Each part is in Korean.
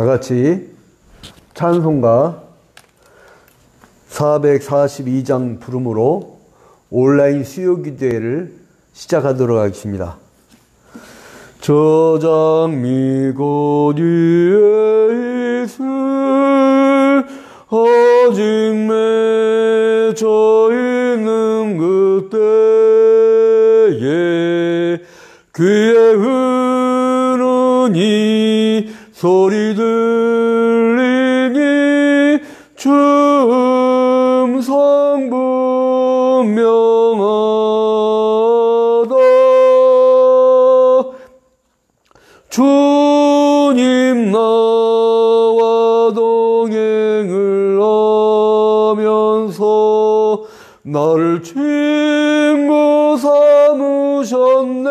다 같이 찬송가 442장 부름으로 온라인 수요기도회를 시작하도록 하겠습니다. 저장미 고디에 있을 아직 맺혀 있는 그때에 귀에 흐르니 소리 들리니 춤성 분명하다. 주님 나와 동행을 하면서 나를 친구 삼으셨네.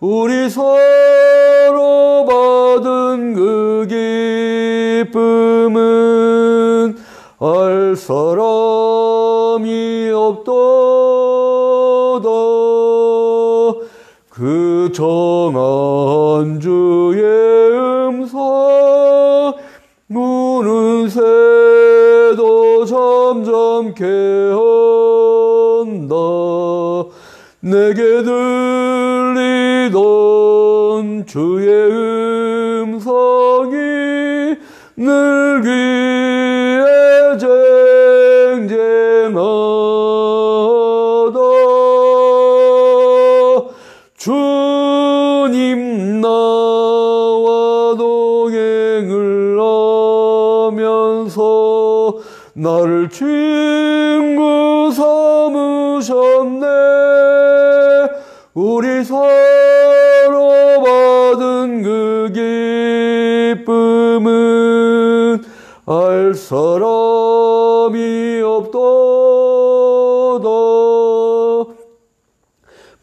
우리 서로 받은 그 기쁨은 알 사람이 없도다. 그 정한 주의 음성 우는 새도 점점 개한다. 내게 들리던 주의 음성이 늘 귀에 쟁쟁하다. 주님 나와 동행을 하면서 나를 친구 삼으셨네. 우리 서로 받은 그 기쁨은 알 사람이 없도다.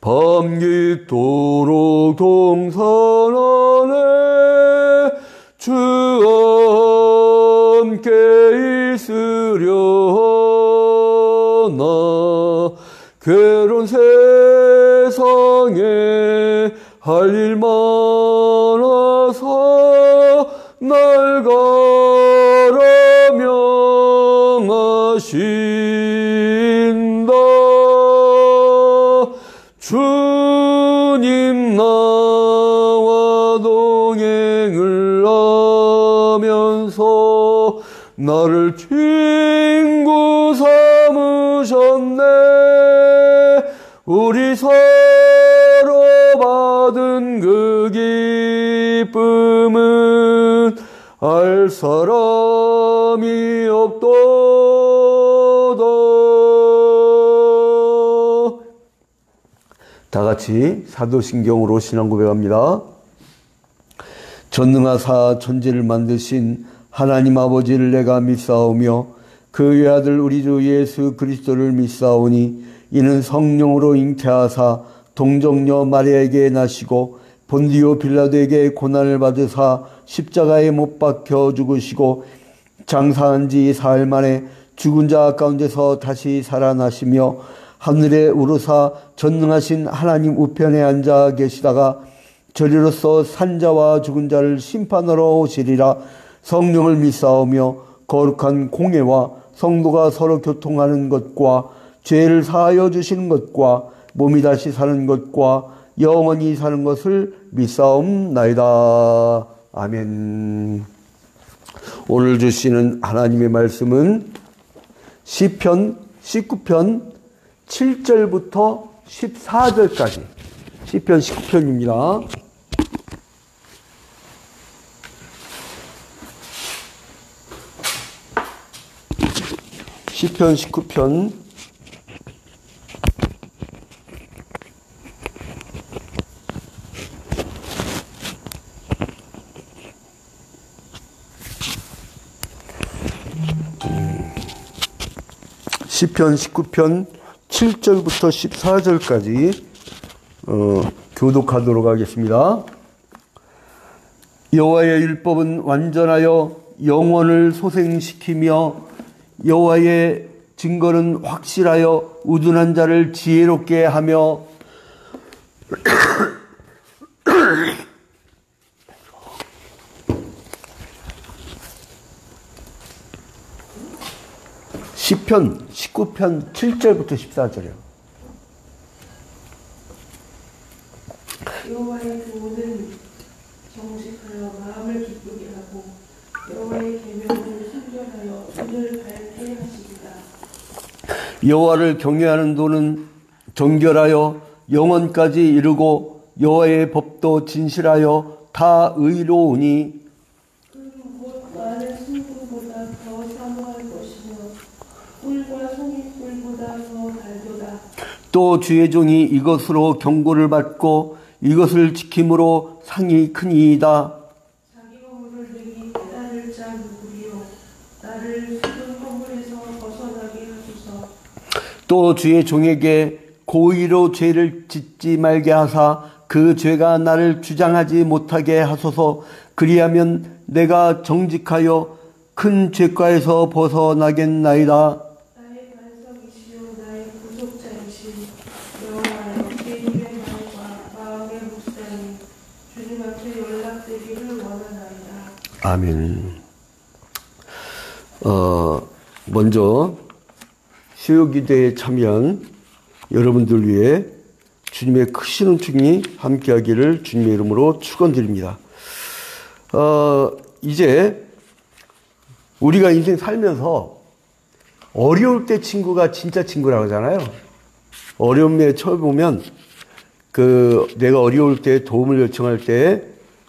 밤깃도록 동산 안에 주 함께 있으려나. 괴로운 세상에 할 일 많아서 날 가라 명하신다. 주님 나와 동행을 하면서 나를 친구 삼으셨네. 우리 서로 받은 그 기쁨은 알 사람이 없도다. 다 같이 사도신경으로 신앙 고백합니다. 전능하사 천지를 만드신 하나님 아버지를 내가 믿사오며 그 외아들 우리 주 예수 그리스도를 믿사오니 이는 성령으로 잉태하사 동정녀 마리아에게 나시고 본디오 빌라도에게 고난을 받으사 십자가에 못 박혀 죽으시고 장사한 지 사흘 만에 죽은 자 가운데서 다시 살아나시며 하늘에 오르사 전능하신 하나님 우편에 앉아 계시다가 저리로서 산자와 죽은 자를 심판하러 오시리라. 성령을 믿사오며 거룩한 공예와 성도가 서로 교통하는 것과 죄를 사하여 주시는 것과 몸이 다시 사는 것과 영원히 사는 것을 믿사옵나이다. 아멘. 오늘 주시는 하나님의 말씀은 시편 19편 7절부터 14절까지 시편 19편입니다. 시편 19편 19편 7절부터 14절까지 교독하도록 하겠습니다. 여호와의 율법은 완전하여 영혼을 소생시키며 여호와의 증거는 확실하여 우둔한 자를 지혜롭게 하며 시편 19편 7절부터 14절이요. 여호와의 교훈은 정직하여 마음을 기쁘게 하고 여호와의 계명을 순결하여 눈을 밝게 하시리라. 여호와를 경외하는 도는 정결하여 영원까지 이르고 여호와의 법도 진실하여 다 의로우니 곧 많은 순금보다 더 사모할 것이며 꿀과 송이꿀보다 더 달도다. 또 주의 종이 이것으로 경고를 받고 이것을 지킴으로 상이 크니이다. 자기 허물을 능히 깨달을 자 누구리요. 나를 수든 허물에서 벗어나게 하소서. 또 주의 종에게 고의로 죄를 짓지 말게 하사 그 죄가 나를 주장하지 못하게 하소서. 그리하면 내가 정직하여 큰 죄과에서 벗어나겠나이다. 나의 반석이시요 나의 구속자이신 여호와여, 내 말과 마음의 묵상이 주님 앞에 연락되기를 원하나이다. 아멘. 먼저 수요기도에 참여한 여러분들 위해 주님의 크신 은총이 함께하기를 주님의 이름으로 축원드립니다. 이제 우리가 인생 살면서 어려울 때 친구가 진짜 친구라고 하잖아요. 어려움에 처해 보면 내가 어려울 때 도움을 요청할 때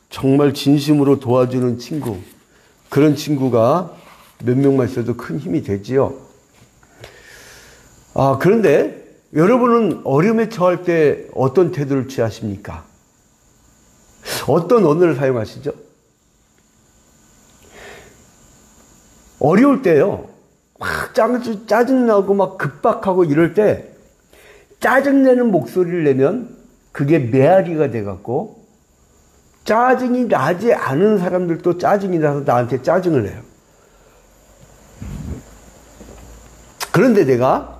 정말 진심으로 도와주는 친구, 그런 친구가 몇 명만 있어도 큰 힘이 되지요. 그런데 여러분은 어려움에 처할 때 어떤 태도를 취하십니까? 어떤 언어를 사용하시죠? 어려울 때요, 막 짜증나고 막 급박하고 이럴 때 짜증내는 목소리를 내면 그게 메아리가 돼갖고 짜증이 나지 않은 사람들도 짜증이 나서 나한테 짜증을 내요. 그런데 내가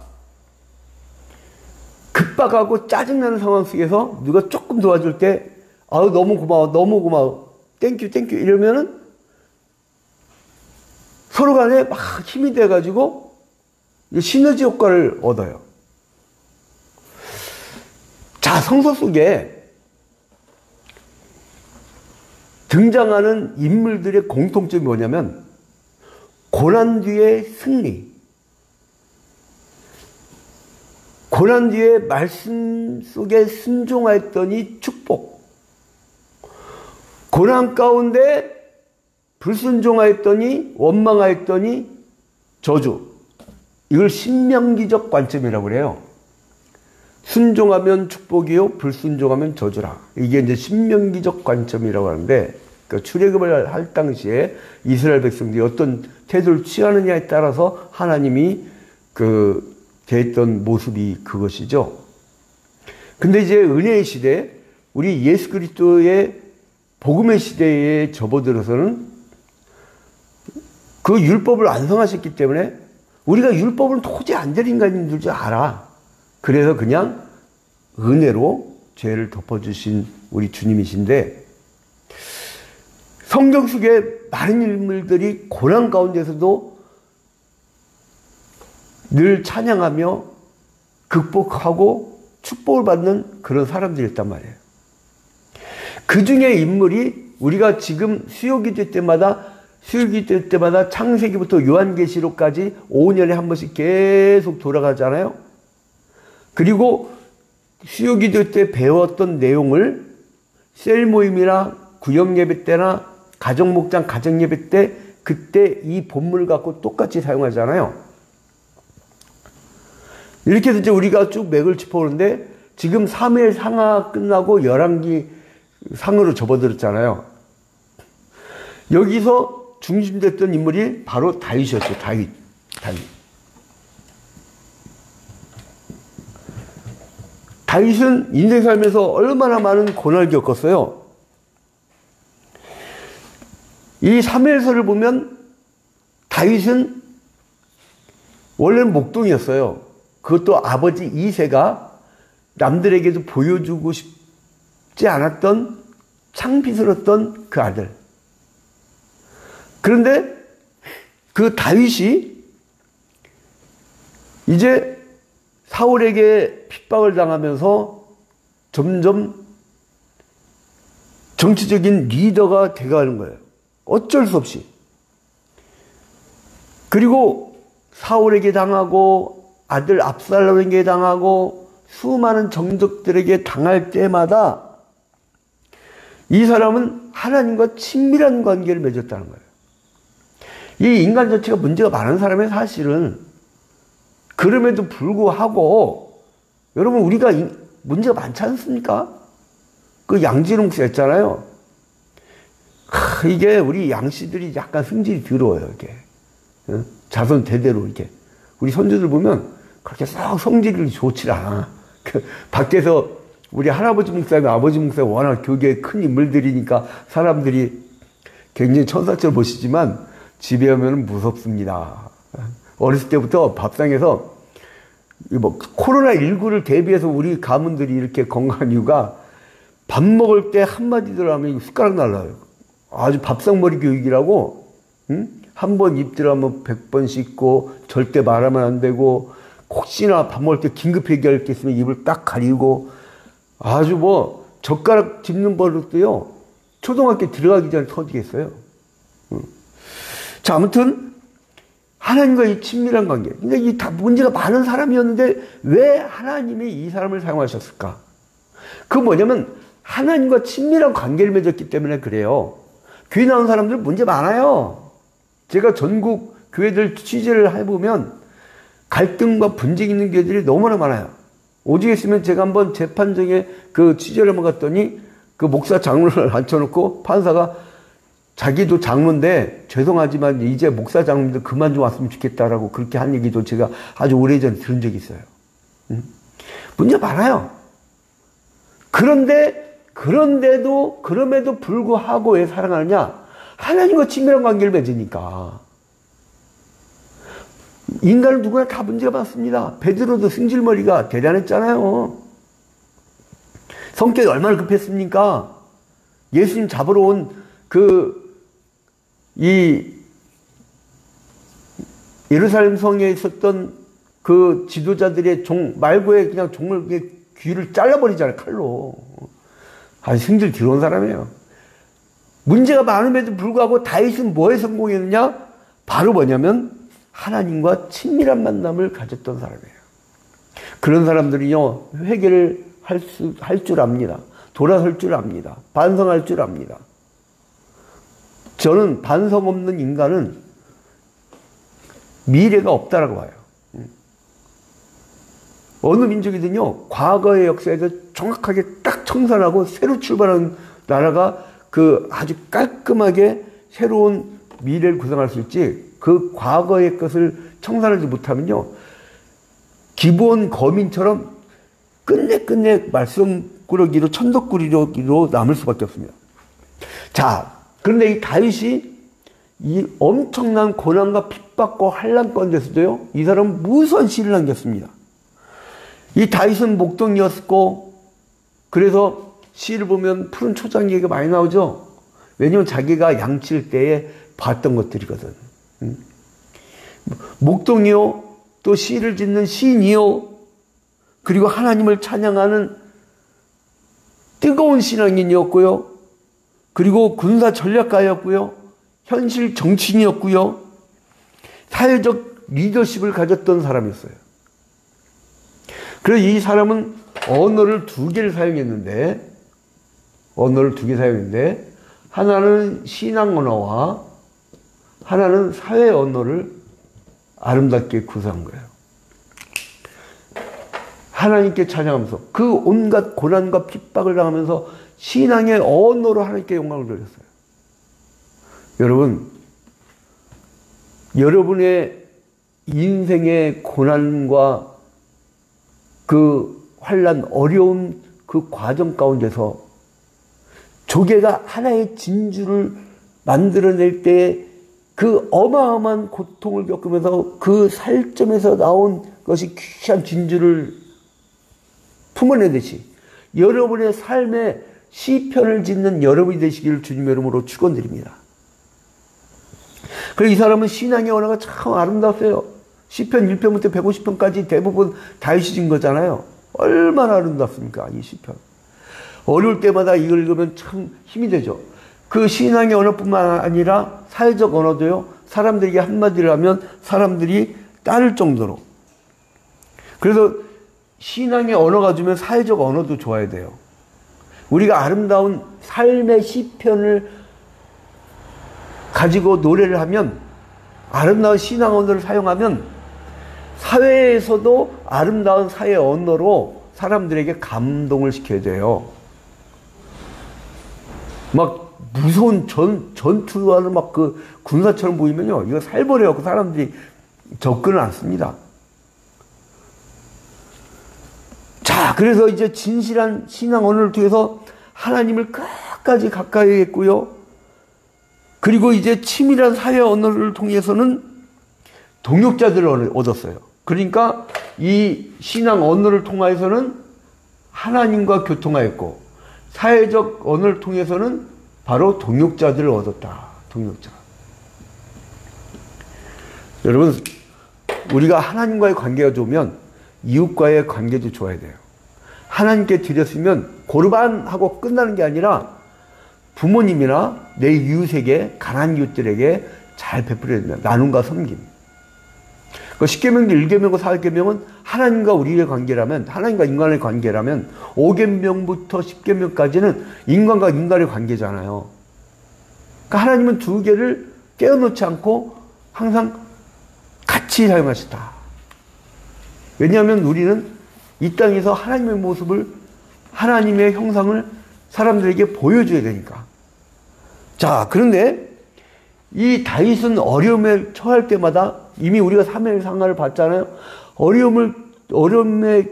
급박하고 짜증나는 상황 속에서 누가 조금 도와줄 때 너무 고마워, 너무 고마워, 땡큐 이러면은 서로 간에 막 힘이 돼가지고 시너지 효과를 얻어요. 자, 성서 속에 등장하는 인물들의 공통점이 뭐냐면 고난 뒤의 승리, 고난 뒤에 말씀 속에 순종하였더니 축복, 고난 가운데 불순종하였더니 원망하였더니 저주. 이걸 신명기적 관점이라고 그래요. 순종하면 축복이요, 불순종하면 저주라. 이게 이제 신명기적 관점이라고 하는데, 출애굽을 할 당시에 이스라엘 백성들이 어떤 태도를 취하느냐에 따라서 하나님이 대했던 모습이 그것이죠. 근데 이제 은혜의 시대, 우리 예수 그리스도의 복음의 시대에 접어들어서는 그 율법을 완성하셨기 때문에 우리가 율법을 도저히 안 될 인간인 줄 알아. 그래서 그냥 은혜로 죄를 덮어주신 우리 주님이신데, 성경 속에 많은 인물들이 고난 가운데서도 늘 찬양하며 극복하고 축복을 받는 그런 사람들이었단 말이에요. 그 중에 인물이 우리가 지금 수요기도 때마다 창세기부터 요한계시록까지 5년에 한 번씩 계속 돌아가잖아요. 그리고 수요기도 때 배웠던 내용을 셀 모임이나 구역예배 때나 가정목장 가정예배 때 그때 이 본문을 갖고 똑같이 사용하잖아요. 이렇게 해서 이제 우리가 쭉 맥을 짚어오는데 지금 3회 상하 끝나고 열왕기 상으로 접어들었잖아요. 여기서 중심됐던 인물이 바로 다윗이었죠. 다윗. 다윗은 인생 살면서 얼마나 많은 고난을 겪었어요. 이 사무엘서를 보면 다윗은 원래는 목동이었어요. 그것도 아버지 이새가 남들에게도 보여주고 싶지 않았던 창피스러웠던 그 아들. 그런데 그 다윗이 이제 사울에게 핍박을 당하면서 점점 정치적인 리더가 돼가는 거예요. 어쩔 수 없이. 그리고 사울에게 당하고 아들 압살롬에게 당하고 수많은 정적들에게 당할 때마다 이 사람은 하나님과 친밀한 관계를 맺었다는 거예요. 이 인간 자체가 문제가 많은 사람의 사실은 그럼에도 불구하고 여러분 우리가 문제가 많지 않습니까? 그 양진웅 목사 했잖아요. 이게 우리 양씨들이 약간 성질이 더러워요. 이게 자손 대대로 이렇게 우리 손주들 보면 그렇게 썩 성질이 좋지 않아. 밖에서 우리 할아버지 목사님, 아버지 목사님 워낙 교계에 큰 인물들이니까 사람들이 굉장히 천사처럼 보시지만 집에 오면 무섭습니다. 어렸을 때부터 밥상에서 뭐 코로나19를 대비해서 우리 가문들이 이렇게 건강한 이유가 밥 먹을 때 한마디들 하면 숟가락 날라요. 아주 밥상머리 교육이라고, 응? 한 번 입 들어가면 100번 씻고 절대 말하면 안 되고 혹시나 밥 먹을 때 긴급 얘기할 게 있으면 입을 딱 가리고 아주 뭐 젓가락 집는 버릇도요 초등학교 들어가기 전에 터지겠어요. 자, 아무튼 하나님과의 친밀한 관계. 근데 이 다 문제가 많은 사람이었는데 왜 하나님이 이 사람을 사용하셨을까? 그 뭐냐면 하나님과 친밀한 관계를 맺었기 때문에 그래요. 교회 나온 사람들 문제 많아요. 제가 전국 교회들 취재를 해보면 갈등과 분쟁이 있는 교회들이 너무나 많아요. 오직 있으면 제가 한번 재판정에 그 취재를 한번 갔더니 그 목사 장로를 앉혀놓고 판사가 자기도 장로인데 죄송하지만 이제 목사 장로님들 그만 좀 왔으면 좋겠다라고 그렇게 한 얘기도 제가 아주 오래전에 들은 적이 있어요. 문제 많아요. 그런데도 그럼에도 불구하고 왜 사랑하느냐? 하나님과 친밀한 관계를 맺으니까. 인간은 누구나 다 문제가 많습니다. 베드로도 승질머리가 대단했잖아요. 성격이 얼마나 급했습니까? 예수님 잡으러 온 예루살렘 성에 있었던 그 지도자들의 말고에 그냥 종을 귀를 잘라버리잖아요, 칼로. 아주 승질 들어온 사람이에요. 문제가 많음에도 불구하고 다윗은 뭐에 성공했느냐? 바로 뭐냐면 하나님과 친밀한 만남을 가졌던 사람이에요. 그런 사람들이요, 회개를 할 줄 압니다. 돌아설 줄 압니다. 반성할 줄 압니다. 저는 반성 없는 인간은 미래가 없다라고 봐요. 어느 민족이든요, 과거의 역사에서 정확하게 딱 청산하고 새로 출발하는 나라가 아주 깔끔하게 새로운 미래를 구성할 수 있지, 그 과거의 것을 청산하지 못하면요, 기본 거민처럼 끝내 말썽꾸러기로 천덕꾸러기로 남을 수밖에 없습니다. 자, 그런데 이 다윗이 이 엄청난 고난과 핍박과 환난 가운데서도요, 이 사람은 무수한 시를 남겼습니다. 이 다윗은 목동이었고, 그래서 시를 보면 푸른 초장 얘기가 많이 나오죠. 왜냐면 자기가 양칠 때에 봤던 것들이거든. 목동이요, 또 시를 짓는 시인이요, 그리고 하나님을 찬양하는 뜨거운 신앙인이었고요, 그리고 군사 전략가였고요, 현실 정치인이었고요, 사회적 리더십을 가졌던 사람이었어요. 그래서 이 사람은 언어를 두 개를 사용했는데, 하나는 신앙 언어와 하나는 사회 언어를 아름답게 구사한 거예요. 하나님께 찬양하면서 그 온갖 고난과 핍박을 당하면서 신앙의 언어로 하나님께 영광을 돌렸어요. 여러분, 여러분의 인생의 고난과 그 환난, 어려운 그 과정 가운데서 조개가 하나의 진주를 만들어낼 때 그 어마어마한 고통을 겪으면서 그 살점에서 나온 것이 귀한 진주를 품어내듯이 여러분의 삶에 시편을 짓는 여러분이 되시기를 주님의 이름으로 축원드립니다. 그래서 이 사람은 신앙의 언어가 참 아름다웠어요. 시편 1편부터 150편까지 대부분 다윗이 진 거잖아요. 얼마나 아름답습니까, 이 시편. 어려울 때마다 이걸 읽으면 참 힘이 되죠. 그 신앙의 언어뿐만 아니라 사회적 언어도요, 사람들에게 한마디를 하면 사람들이 따를 정도로. 그래서 신앙의 언어가 주면 사회적 언어도 좋아야 돼요. 우리가 아름다운 삶의 시편을 가지고 노래를 하면, 아름다운 신앙 언어를 사용하면 사회에서도 아름다운 사회 언어로 사람들에게 감동을 시켜야 돼요. 막 무서운 전투하는 막 그 군사처럼 보이면요, 이거 살벌해갖고 사람들이 접근을 안 씁니다. 자, 그래서 이제 진실한 신앙 언어를 통해서 하나님을 끝까지 가까이 했고요. 그리고 이제 치밀한 사회 언어를 통해서는 동역자들을 얻었어요. 그러니까 이 신앙 언어를 통해서는 하나님과 교통하였고, 사회적 언어를 통해서는 바로 동역자들을 얻었다. 동역자. 여러분, 우리가 하나님과의 관계가 좋으면 이웃과의 관계도 좋아야 돼요. 하나님께 드렸으면 고르반하고 끝나는 게 아니라 부모님이나 내 이웃에게, 가난한 이웃들에게 잘 베풀어야 된다. 나눔과 섬김. 그 10계명도 1계명과 4계명은 하나님과 우리의 관계라면, 하나님과 인간의 관계라면 5계명부터 10계명까지는 인간과 인간의 관계잖아요. 그러니까 하나님은 두 개를 떼어놓지 않고 항상 같이 사용하셨다. 왜냐하면 우리는 이 땅에서 하나님의 모습을, 하나님의 형상을 사람들에게 보여줘야 되니까. 자, 그런데 이 다윗은 어려움에 처할 때마다, 이미 우리가 사무엘상을 봤잖아요. 어려움에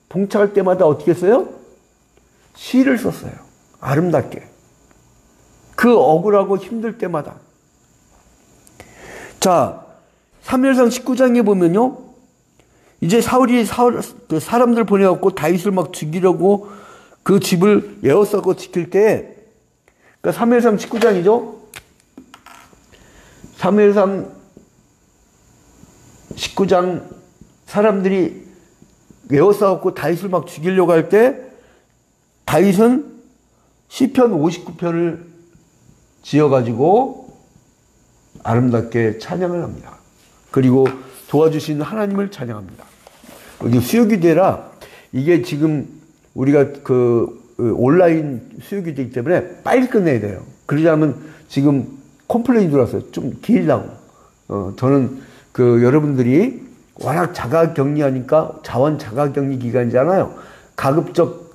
봉착할 때마다 어떻게 했어요? 시를 썼어요. 아름답게. 그 억울하고 힘들 때마다. 자, 사무엘상 19장에 보면요, 이제 사울이 사람들 보내갖고 다윗을 막 죽이려고 그 집을 에워싸고 지킬 때, 그러니까 사무엘상 19장이죠. 사무엘상 19장 사람들이 에워싸갖고 다윗을 막 죽이려고 할 때, 다윗은 시편 59편을 지어가지고 아름답게 찬양을 합니다. 그리고 도와주신 하나님을 찬양합니다. 여기 수요기대라, 이게 지금 우리가 온라인 수요기대이기 때문에 빨리 끝내야 돼요. 그러지 않으면 지금 컴플레인이 들어왔어요. 좀 길다고. 저는 여러분들이 워낙 자가격리하니까 자원 자가격리 기간이잖아요. 가급적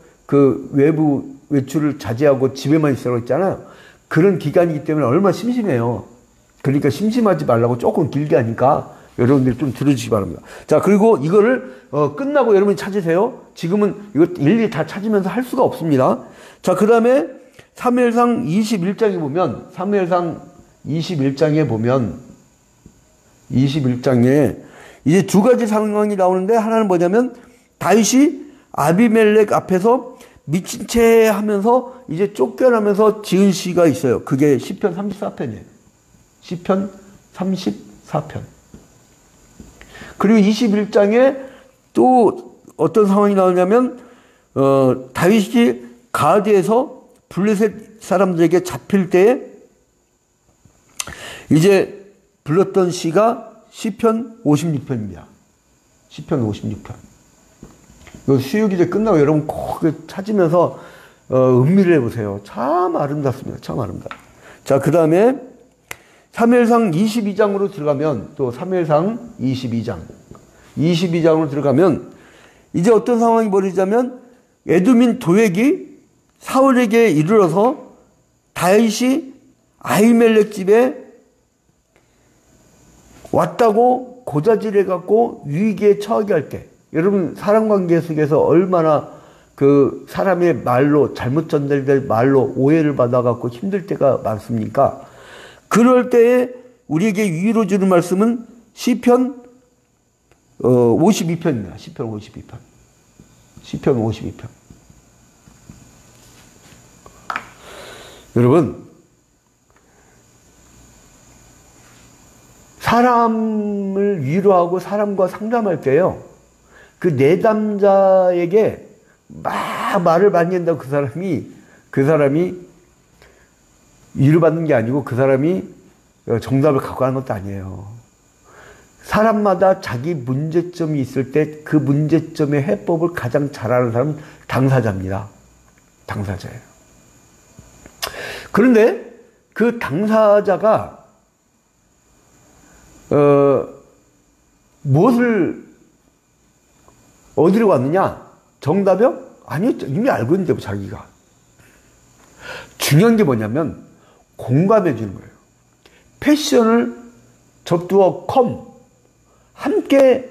외부 외출을 자제하고 집에만 있으라고 했잖아요. 그런 기간이기 때문에 얼마나 심심해요. 그러니까 심심하지 말라고 조금 길게 하니까 여러분들이 좀 들어주시기 바랍니다. 자, 그리고 이거를 끝나고 여러분이 찾으세요. 지금은 이거 일일이 다 찾으면서 할 수가 없습니다. 자, 그 다음에 사무엘상 21장에 보면, 사무엘상 21장에 보면, 21장에 이제 두 가지 상황이 나오는데, 하나는 뭐냐면 다윗이 아비멜렉 앞에서 미친 채 하면서 이제 쫓겨나면서 지은 시가 있어요. 그게 시편 34편이에요. 시편 34편. 그리고 21장에 또 어떤 상황이 나오냐면, 다윗이 가드에서 블레셋 사람들에게 잡힐 때에 이제 불렀던 시가 시편 56편입니다. 시편 56편. 이 수요기제 끝나고 여러분 꼭 찾으면서 음미를 해보세요. 참 아름답습니다. 참 아름답다. 자, 그 다음에 사무엘상 22장으로 들어가면, 또 사무엘상 22장으로 들어가면 이제 어떤 상황이 벌어지자면, 에돔인 도액이 사울에게 이르러서 다윗이 아히멜렉 집에 왔다고 고자질해갖고 위기에 처하게 할 때, 여러분 사람관계 속에서 얼마나 사람의 말로, 잘못 전달될 말로 오해를 받아갖고 힘들 때가 많습니까? 그럴 때에 우리에게 위로 주는 말씀은 시편 52편입니다. 시편 52편. 시편 52편. 여러분, 사람을 위로하고 사람과 상담할 때요, 그 내담자에게 막 말을 많이 한다고 그 사람이 위로받는 게 아니고 그 사람이 정답을 갖고 가는 것도 아니에요. 사람마다 자기 문제점이 있을 때 그 문제점의 해법을 가장 잘하는 사람은 당사자입니다. 당사자예요. 그런데 그 당사자가 어디로 갔느냐? 정답이요? 아니요. 이미 알고 있는데 자기가. 중요한 게 뭐냐면 공감해 주는 거예요. 패션을 접두어 함께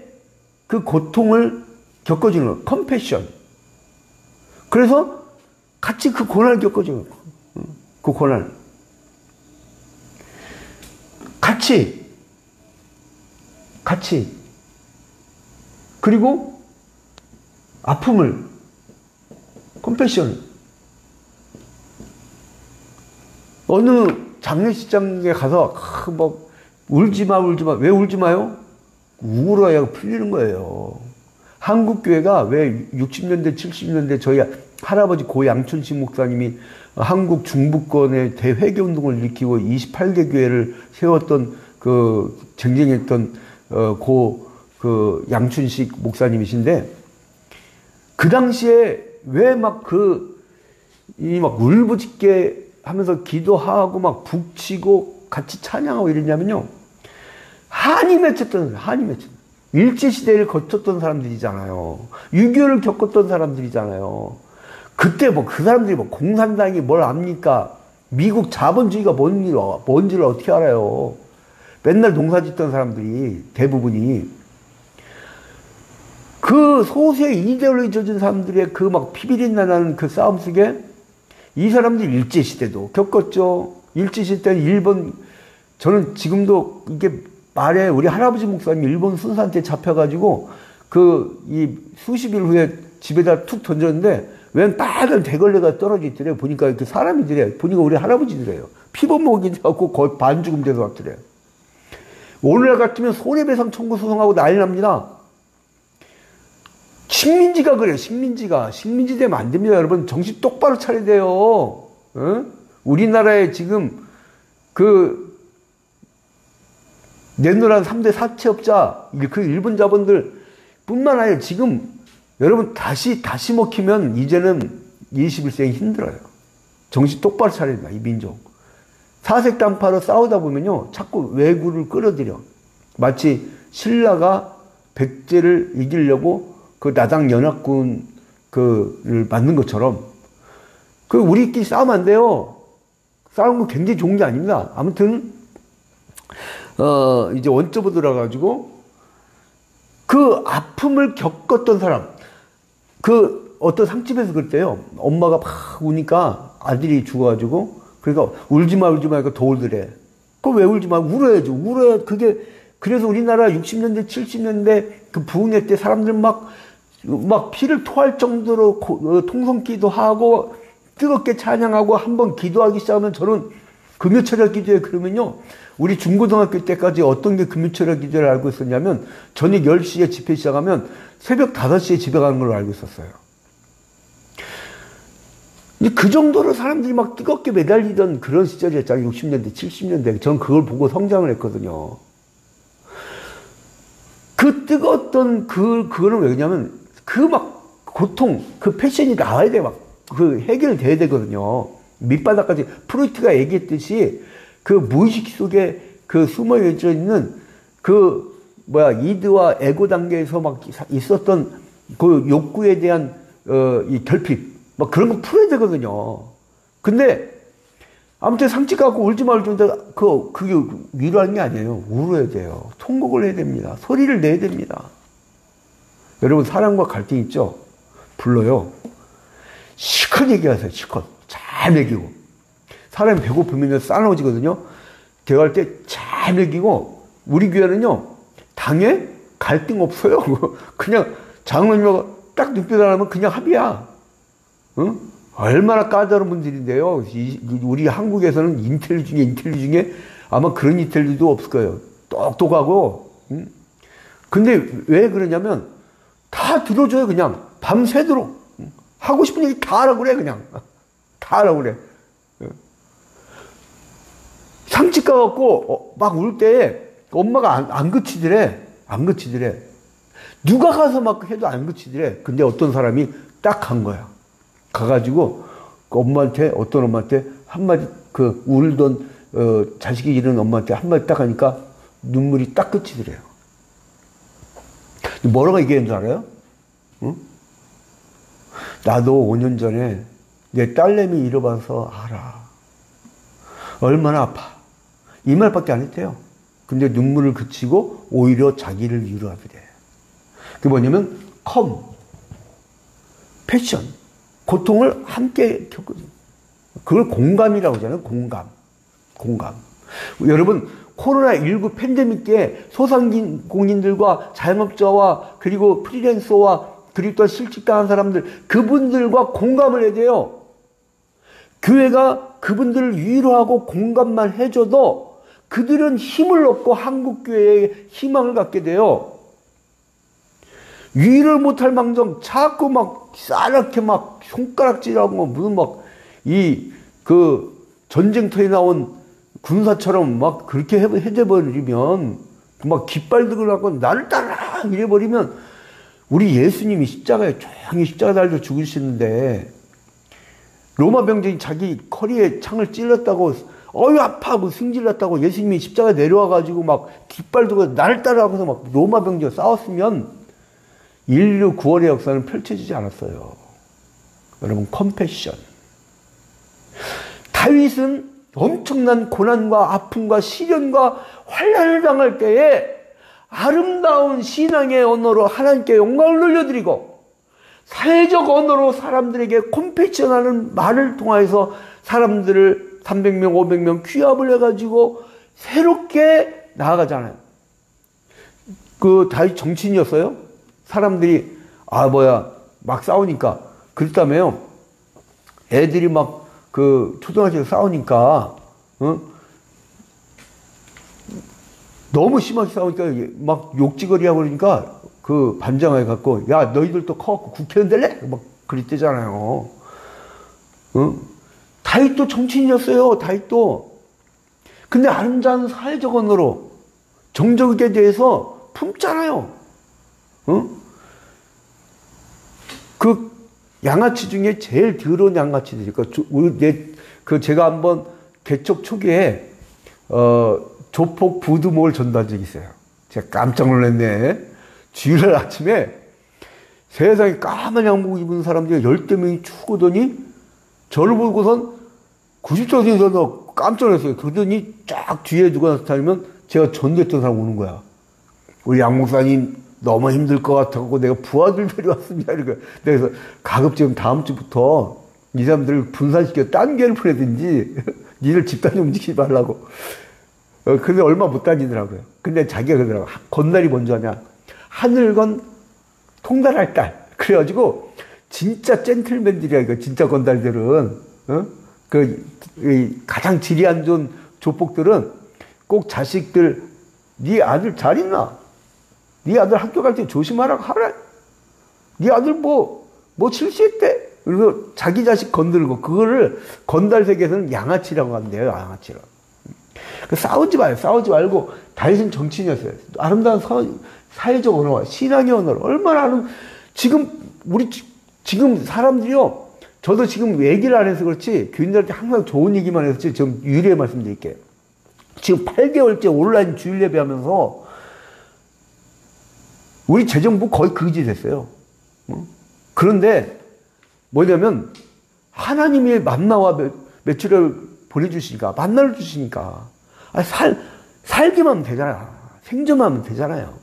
그 고통을 겪어주는 거예요. 컴패션. 그래서 같이 그 고난을 겪어주는 거예요. 그 고난. 같이. 그리고 아픔을, 컴패션. 어느 장례식장에 가서 울지 마. 왜 울지 마요? 우울해야 풀리는 거예요. 한국 교회가 왜 60년대 70년대 저희 할아버지 고 양춘식 목사님이 한국 중부권의 대회개 운동을 일으키고 28개 교회를 세웠던 쟁쟁했던 그 양춘식 목사님이신데, 그 당시에 왜 울부짖게 하면서 기도하고 막 북치고 같이 찬양하고 이랬냐면요, 한이 맺혔던 일제시대를 거쳤던 사람들이잖아요. 6.25를 겪었던 사람들이잖아요. 그때 그 사람들이 공산당이 뭘 압니까? 미국 자본주의가 뭔지를 어떻게 알아요? 맨날 농사 짓던 사람들이 대부분이. 그 소수의 이데올로기 젖은 사람들의 피비린내 나는 그 싸움 속에 이 사람들이 일제시대도 겪었죠. 일제시대 때는 일본, 저는 지금도 이게 말에 우리 할아버지 목사님이 일본 순사한테 잡혀가지고 이 수십 일 후에 집에다 툭 던졌는데 웬 빨간 대걸레가 떨어져 있더래요. 보니까 이렇게 사람이더래요. 보니까 우리 할아버지더래요. 피범벅이 돼갖고 거의 반죽음 돼서 왔더래요. 오늘날 같으면 손해배상 청구 소송하고 난리 납니다. 식민지가 그래요. 식민지 되면 안 됩니다. 여러분 정신 똑바로 차려야 돼요. 우리나라에 지금 내노란 3대 사채업자, 그 일본 자본들 뿐만 아니라 지금 여러분 다시 먹히면 이제는 21세기 힘들어요. 정신 똑바로 차려야 된다, 이 민족. 사색단파로 싸우다 보면요, 자꾸 왜구를 끌어들여. 마치 신라가 백제를 이기려고 나당 연합군을 만든 것처럼. 우리끼리 싸우면 안 돼요. 싸우는 거 굉장히 좋은 게 아닙니다. 아무튼, 이제 원점으로 들어가가지고, 그 아픔을 겪었던 사람, 어떤 상집에서 그랬대요. 엄마가 막 우니까 아들이 죽어가지고, 그러니까 울지 마, 그러니까 더 울더래. 왜 울지 마? 울어야죠. 그래서 우리나라 60년대, 70년대 부흥회 때 사람들 막 피를 토할 정도로 통성기도 하고, 뜨겁게 찬양하고, 한번 기도하기 시작하면 저는 금요철야 기도에 그러면요, 우리 중고등학교 때까지 어떤 게 금요철야 기도를 알고 있었냐면, 저녁 10시에 집회 시작하면 새벽 5시에 집에 가는 걸로 알고 있었어요. 그 정도로 사람들이 막 뜨겁게 매달리던 그런 시절이었잖아요. 60년대, 70년대. 전 그걸 보고 성장을 했거든요. 그 뜨거웠던 그거는 왜냐면, 고통, 패션이 나와야 돼. 해결돼야 되거든요. 밑바닥까지. 프로이트가 얘기했듯이, 무의식 속에 숨어 있는 이드와 에고 단계에서 있었던 욕구에 대한, 이 결핍. 그런 거 풀어야 되거든요. 근데, 아무튼 상처 갖고 울지 말는데 그게 위로하는 게 아니에요. 울어야 돼요. 통곡을 해야 됩니다. 소리를 내야 됩니다. 여러분, 사람과 갈등 있죠? 불러요. 실컷 얘기하세요. 실컷. 잘 먹이고. 사람이 배고프면 싸나워지거든요. 대화할 때 잘 먹이고, 우리 교회는요, 당에 갈등 없어요. 그냥 장로님하고 딱 눈빛 안 하면 그냥 합의야. 응? 얼마나 까다로운 분들인데요. 우리 한국에서는 인텔리 중에 아마 그런 인텔리도 없을 거예요. 똑똑하고. 근데 왜 그러냐면 다 들어줘요. 그냥 밤새도록. 하고 싶은 얘기 다 하라고 그래. 그냥 다 하라고 그래. 상집 가갖고 막 울 때 엄마가 안 그치더래. 안 그치더래. 누가 가서 막 해도 안 그치더래. 근데 어떤 사람이 딱 간 거야. 가가지고 그 엄마한테, 어떤 엄마한테 한마디, 그 울던 자식이 잃은 엄마한테 한마디 딱 하니까 눈물이 딱 그치더래요. 뭐라고 얘기했는 줄 알아요? 응? 나도 5년 전에 내 딸내미 잃어봐서 알아. 얼마나 아파. 이 말밖에 안 했대요. 근데 눈물을 그치고 오히려 자기를 위로하더래. 그게 뭐냐면 패션, 고통을 함께 겪거든요. 그걸 공감이라고 하잖아요. 공감. 여러분, 코로나19 팬데믹 때 소상공인들과 자영업자와 그리고 프리랜서와 그리고 또 실직당한 사람들, 그분들과 공감을 해야 돼요. 교회가 그분들을 위로하고 공감만 해줘도 그들은 힘을 얻고 한국교회에 희망을 갖게 돼요. 위를 못할 망정 자꾸 막 싸랗게 막 손가락질하고 무슨 막 그 전쟁터에 나온 군사처럼 막 그렇게 해줘버리면 막 깃발들고 나고 나를 따라 이래버리면 우리 예수님이 십자가에 조용히 십자가 달려 죽으시는데 로마 병정이 자기 허리에 창을 찔렀다고 어휴 아파하고 승질났다고 예수님이 십자가에 내려와가지고 막 깃발 들고 나를 따라하고서 막 로마 병정과 싸웠으면 인류 구원의 역사는 펼쳐지지 않았어요. 여러분, 컴패션. 다윗은 엄청난 고난과 아픔과 시련과 환난을 당할 때에 아름다운 신앙의 언어로 하나님께 영광을 돌려드리고 사회적 언어로 사람들에게 컴패션하는 말을 통해서 사람들을 300명, 500명 귀합을 해가지고 새롭게 나아가잖아요. 그 다윗 정치인이었어요? 사람들이 막 싸우니까 그랬다며요. 애들이 막 초등학생에서 싸우니까 너무 심하게 싸우니까 막 욕지거리하고 그러니까 그 반장을 갖고 야 너희들도 커갖고 국회의원 될래? 막 그랬대잖아요. 다윗도 정치인이었어요. 다윗도. 근데 아름다운 사회적 언어로 정적에 대해서 품잖아요. 그 양아치 중에 제일 더러운 양아치들이, 제가 한번 개척 초기에, 조폭 부두목을 전도한 적이 있어요. 제가 깜짝 놀랐네. 주일날 아침에 세상에 까만 양복 입은 사람들이 10대 명이 쭉 오더니 저를 보고선 90도에서 깜짝 놀랐어요. 그러더니 쫙 뒤에 누가 나타나면 제가 전도했던 사람 오는 거야. 우리 양 목사님 너무 힘들 것 같아서 내가 부하들 데려왔습니다. 이러니까 그래서 가급적 다음 주부터 이 사람들을 분산시켜 딴 교회를 보내든지 니들 집단 움직이지 말라고. 근데 얼마 못 다니더라고요. 근데 자기가 그러더라고. 건달이 뭔지 아냐? 하늘 건 통달할 딸. 그래가지고 진짜 젠틀맨들이야. 이거 진짜 건달들은. 가장 질이 안 좋은 조폭들은 꼭 자식들 네 아들 잘 있나? 네 아들 학교 갈 때 조심하라고 하래. 네 아들 뭐 실수했대. 그래서 자기 자식 건들고 그거를 건달 세계에서는 양아치라고 한대요. 양아치라고. 싸우지 마요. 싸우지 말고. 다윗은 정치인이었어요. 아름다운 사회적 언어와 신앙의 언어로 얼마나 지금 사람들이요. 저도 지금 얘기를 안 해서 그렇지 교인들한테 항상 좋은 얘기만 해서 좀 유리해 말씀드릴게요. 지금 8개월째 온라인 주일 예배 하면서 우리 재정부 거의 그지 됐어요. 그런데 뭐냐면 하나님이 만나와 매출을 보내주시니까 만나를 주시니까 살기만 하면 되잖아. 생존하면 되잖아요.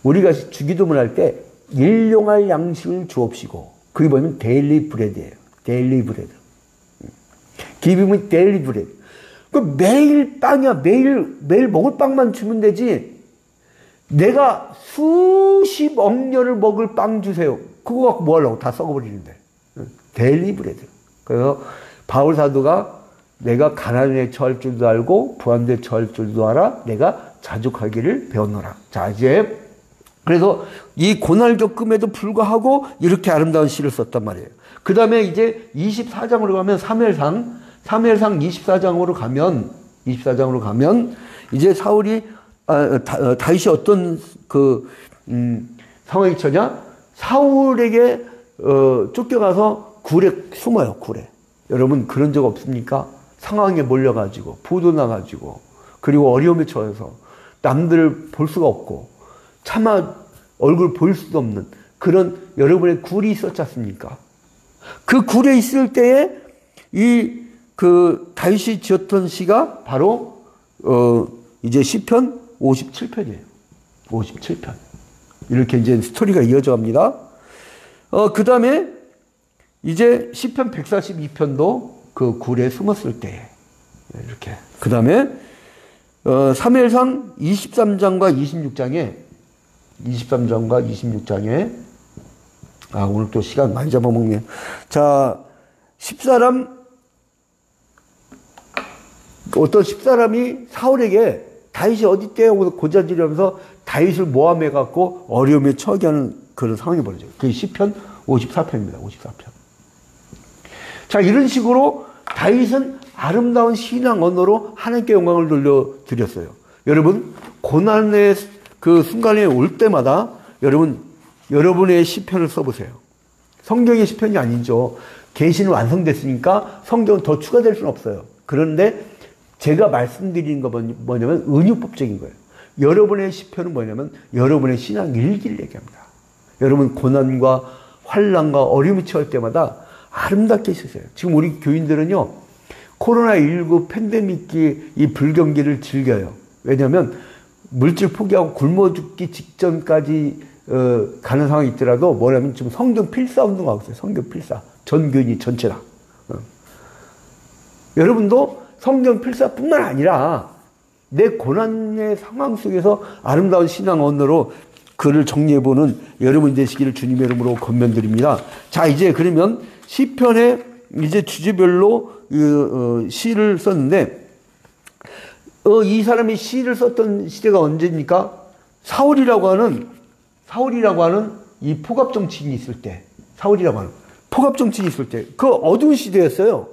우리가 주기도문 할 때 일용할 양식을 주옵시고 그게 뭐냐면 데일리 브레드예요. 데일리 브레드. 기쁨은 데일리 브레드. 그 매일 빵이야. 매일 먹을 빵만 주면 되지. 내가 수십억 년을 먹을 빵 주세요. 그거 갖고 뭐 하려고 다 썩어버리는데. 데일리 브레드. 그래서 바울 사도가 내가 가난에 처할 줄도 알고 부한데 처할 줄도 알아. 내가 자족하기를 배웠노라. 자, 이제 그래서 이 고난을 겪음에도 불구하고 이렇게 아름다운 시를 썼단 말이에요. 그 다음에 이제 24장으로 가면 사무엘상 24장으로 가면 이제 사울이 다윗이 어떤 상황이 처냐? 사울에게 쫓겨가서 굴에 숨어요. 굴에. 여러분 그런 적 없습니까? 상황에 몰려가지고 부도 나가지고 그리고 어려움에 처해서 남들을 볼 수가 없고 차마 얼굴 볼 수도 없는 그런 여러분의 굴이 있었지 않습니까? 그 굴에 있을 때에 다윗이 지었던 시가 바로 이제 시편 57편이에요. 57편. 이렇게 이제 스토리가 이어져 갑니다. 그 다음에 이제 시편 142편도 그 굴에 숨었을 때 이렇게. 그 다음에 사무엘상 23장과 26장에 오늘 또 시간 많이 잡아먹네요. 자, 어떤 10사람이 사울에게 다윗이 어디 있대요? 고자질하면서 다윗을 모함해갖고 어려움에 처하게 하는 그런 상황이 벌어져요. 그게 시편 54편입니다. 54편. 자, 이런 식으로 다윗은 아름다운 신앙 언어로 하나님께 영광을 돌려드렸어요. 여러분, 고난의 그 순간에 올 때마다 여러분의 시편을 써보세요. 성경의 시편이 아니죠. 계시는 완성됐으니까 성경은 더 추가될 수는 없어요. 그런데 제가 말씀드리는 거 뭐냐면 은유법적인 거예요. 여러분의 시편은 뭐냐면 여러분의 신앙 일기를 얘기합니다. 여러분 고난과 환난과 어려움이 처할 때마다 아름답게 쓰세요. 지금 우리 교인들은요, 코로나19 팬데믹기 이 불경기를 즐겨요. 왜냐하면 물질 포기하고 굶어 죽기 직전까지 가는 상황이 있더라도 뭐냐면 지금 성경 필사 운동하고 있어요. 성경 필사. 전 교인이 전체 다. 여러분도 성경 필사뿐만 아니라 내 고난의 상황 속에서 아름다운 신앙 언어로 글을 정리해보는 여러분 되시기를 주님의 이름으로 권면드립니다. 자, 이제 그러면 시편에 이제 주제별로 시를 썼는데 이 사람이 시를 썼던 시대가 언제입니까? 사울이라고 하는 이 포갑 정치인이 있을 때, 그 어두운 시대였어요.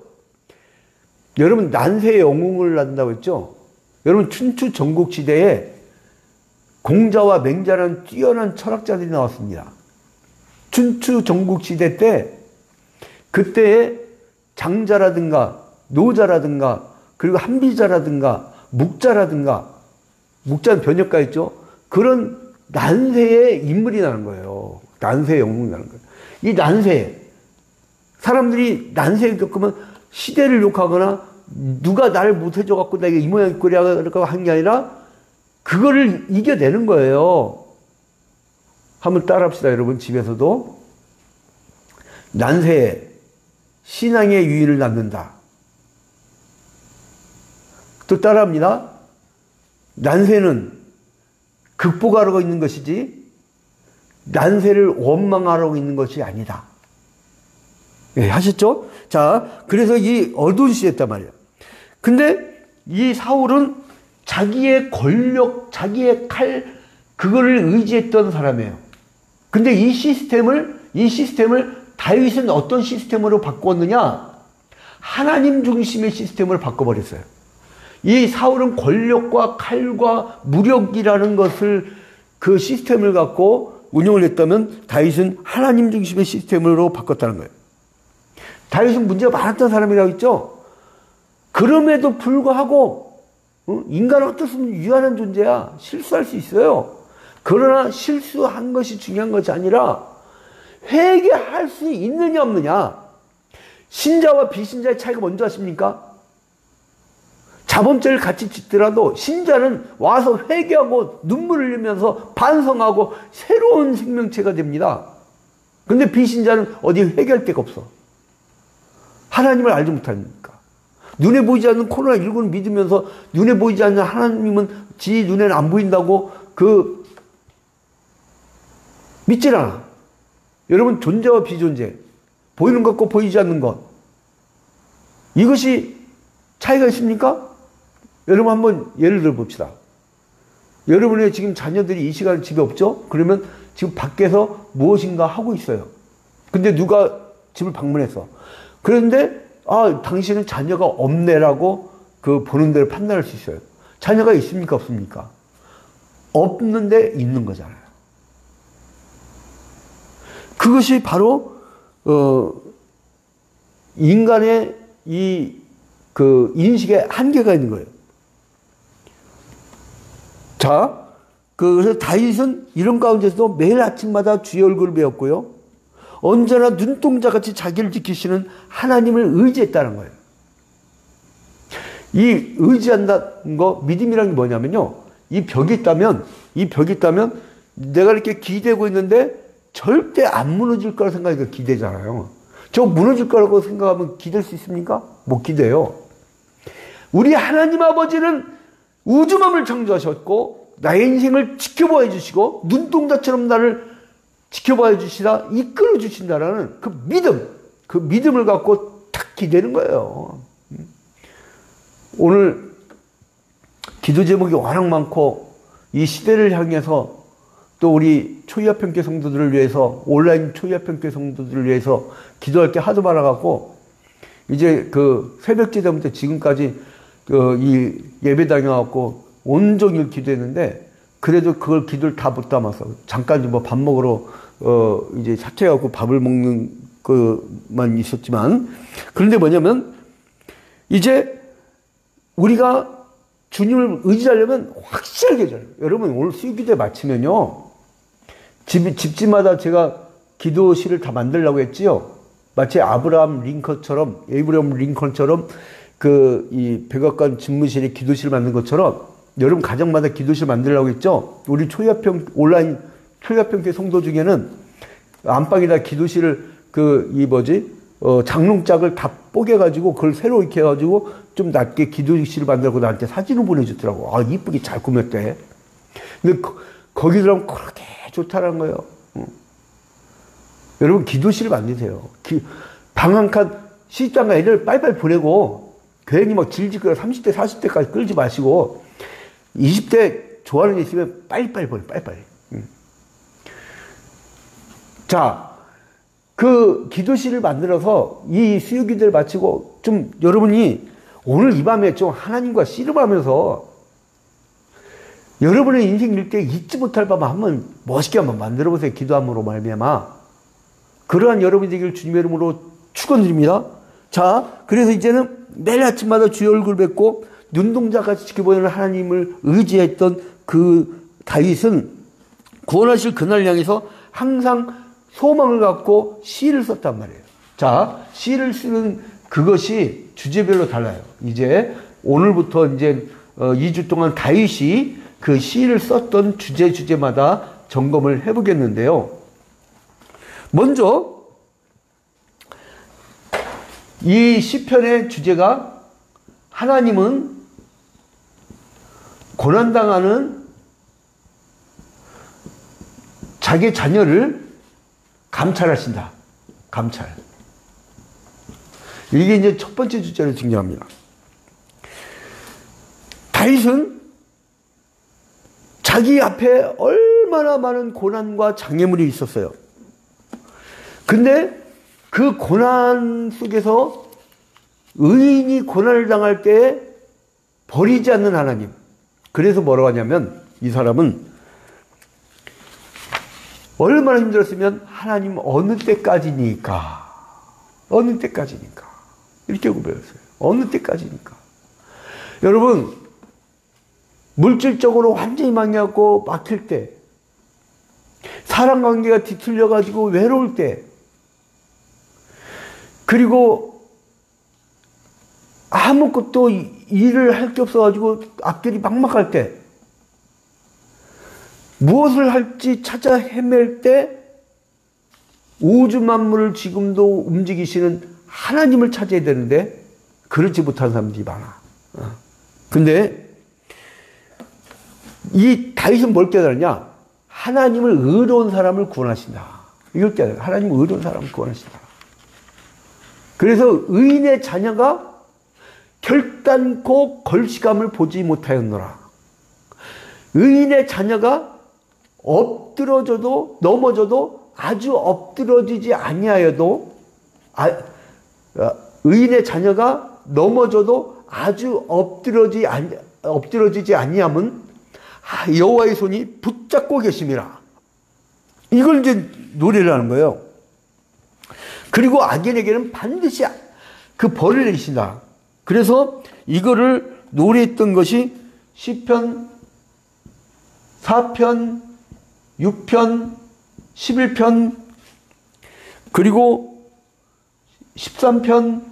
여러분 난세의 영웅을 낳는다고 했죠? 여러분 춘추 전국 시대에 공자와 맹자라는 뛰어난 철학자들이 나왔습니다. 춘추 전국 시대 때 그때의 장자라든가 노자라든가 그리고 한비자라든가 묵자는 번역가였죠. 그런 난세의 인물이 나는 거예요. 난세의 영웅이 나는 거예요. 이 난세, 사람들이 난세를 겪으면 시대를 욕하거나 누가 나를 못해줘갖고 내가 이 모양 이 꼴이라고 한 게 아니라 그거를 이겨내는 거예요. 한번 따라합시다, 여러분. 집에서도. 난세에 신앙의 유인을 낳는다. 또 따라합니다. 난세는 극복하려고 있는 것이지 난세를 원망하려고 있는 것이 아니다. 예, 하셨죠? 자, 그래서 이 어두운 시대였단 말이에요. 근데 이 사울은 자기의 권력, 자기의 칼, 그거를 의지했던 사람이에요. 근데 이 시스템을 다윗은 어떤 시스템으로 바꾸었느냐? 하나님 중심의 시스템으로 바꿔버렸어요. 이 사울은 권력과 칼과 무력이라는 것을 그 시스템을 갖고 운영을 했다면 다윗은 하나님 중심의 시스템으로 바꿨다는 거예요. 다윗은 문제가 많았던 사람이라고 했죠. 그럼에도 불구하고 인간은 어쩔 수 없는 유한한 존재야. 실수할 수 있어요. 그러나 실수한 것이 중요한 것이 아니라 회개할 수 있느냐 없느냐. 신자와 비신자의 차이가 뭔지 아십니까? 자범죄를 같이 짓더라도 신자는 와서 회개하고 눈물을 흘리면서 반성하고 새로운 생명체가 됩니다. 근데 비신자는 어디 회개할 데가 없어. 하나님을 알지 못하니까. 눈에 보이지 않는 코로나19를 믿으면서 눈에 보이지 않는 하나님은 지 눈에는 안 보인다고 믿질 않아. 여러분, 존재와 비존재, 보이는 것과 보이지 않는 것, 이것이 차이가 있습니까? 여러분 한번 예를 들어 봅시다. 여러분의 지금 자녀들이 이 시간에 집에 없죠? 그러면 지금 밖에서 무엇인가 하고 있어요. 근데 누가 집을 방문했어. 그런데 당신은 자녀가 없네라고 그 보는 대로 판단할 수 있어요. 자녀가 있습니까? 없습니까? 없는데 있는 거잖아요. 그것이 바로 인간의 그 인식에 한계가 있는 거예요. 자, 그래서 다윗은 이런 가운데서도 매일 아침마다 주의 얼굴을 배웠고요. 언제나 눈동자같이 자기를 지키시는 하나님을 의지했다는 거예요. 이 의지한다는 거, 믿음이라는 게 뭐냐면요. 이 벽이 있다면 내가 이렇게 기대고 있는데 절대 안 무너질 거라 생각하니까 기대잖아요. 저 무너질 거라고 생각하면 기댈 수 있습니까? 못 기대요. 우리 하나님 아버지는 우주만을 창조하셨고 나의 인생을 지켜봐 주시고 눈동자처럼 나를 지켜봐 주시다 이끌어 주신다라는 그 믿음을 갖고 탁 기대는 거예요. 오늘 기도 제목이 워낙 많고 이 시대를 향해서 또 우리 초이아평교 성도들을 위해서 온라인 초이아평교 성도들을 위해서 기도할 게 하도 많아갖고 이제 그 새벽 기도부터 지금까지 이 예배 다녀갖고 온종일 기도했는데 그래도 그걸 기도를 다 못 담아서 잠깐 뭐 밥 먹으러 이제 사퇴하고 밥을 먹는 것만 있었지만 그런데 뭐냐면 이제 우리가 주님을 의지하려면 확실하게 져요. 여러분 오늘 수요기도에 마치면요 집집마다 제가 기도실을 다 만들려고 했지요. 마치 에이브러함 링컨처럼 이 백악관 집무실에 기도실 만든 것처럼 여러분 가정마다 기도실 만들려고 했죠. 우리 온라인 초이아평교 성도 중에는 안방에다 기도실을 장롱짝을 다 뽀개가지고 그걸 새로 이렇게 해가지고 좀 낮게 기도실을 만들고 나한테 사진을 보내주더라고. 이쁘게 잘 꾸몄대. 근데 거기 들어가면 그렇게 좋다라는 거예요. 여러분 기도실을 만드세요. 방 한 칸 시집장가 애들 빨리빨리 보내고 괜히 막 질질 끌어 30대 40대까지 끌지 마시고 20대 좋아하는 애 있으면 빨리빨리 보내 빨리빨리. 자, 그 기도실을 만들어서 이 수요기도를 마치고 좀 여러분이 오늘 이 밤에 좀 하나님과 씨름하면서 여러분의 인생 일대에 잊지 못할 밤 한번 멋있게 한번 만들어 보세요. 기도함으로 말미암아. 그러한 여러분이 되기를 주님의 이름으로 축원드립니다. 자, 그래서 이제는 매일 아침마다 주의 얼굴 뵙고 눈동자같이 지켜보는 하나님을 의지했던 그 다윗은 구원하실 그날을 향해서 항상 소망을 갖고 시를 썼단 말이에요. 자, 시를 쓰는 그것이 주제별로 달라요. 이제 오늘부터 이제 2주 동안 다윗이 그 시를 썼던 주제마다 점검을 해보겠는데요. 먼저 이 시편의 주제가 하나님은 고난당하는 자기 자녀를 감찰하신다. 감찰. 이게 이제 첫 번째 주제로 중요합니다. 다윗은 자기 앞에 얼마나 많은 고난과 장애물이 있었어요. 근데 그 고난 속에서 의인이 고난을 당할 때 버리지 않는 하나님. 그래서 뭐라고 하냐면 이 사람은 얼마나 힘들었으면 하나님 어느 때까지니까 이렇게 고백했어요. 어느 때까지니까. 여러분 물질적으로 완전히 망해갖고 막힐 때 사랑관계가 뒤틀려가지고 외로울 때 그리고 아무것도 일을 할 게 없어가지고 앞길이 막막할 때 무엇을 할지 찾아 헤맬 때 우주 만물을 지금도 움직이시는 하나님을 찾아야 되는데 그렇지 못한 사람들이 많아. 근데 이 다윗은 뭘 깨달았냐? 하나님을 의로운 사람을 구원하신다. 이걸 깨달아요. 하나님을 의로운 사람을 구원하신다. 그래서 의인의 자녀가 결단코 걸시감을 보지 못하였노라. 의인의 자녀가 엎드러져도 넘어져도 아주 엎드러지지 아니하여도 의인의 자녀가 넘어져도 아주 엎드러지지 아니함은 여호와의 손이 붙잡고 계심이라. 이걸 이제 노래를 하는 거예요. 그리고 악인에게는 반드시 그 벌을 내리신다. 그래서 이거를 노래했던 것이 시편 4편, 6편, 11편, 그리고 13편,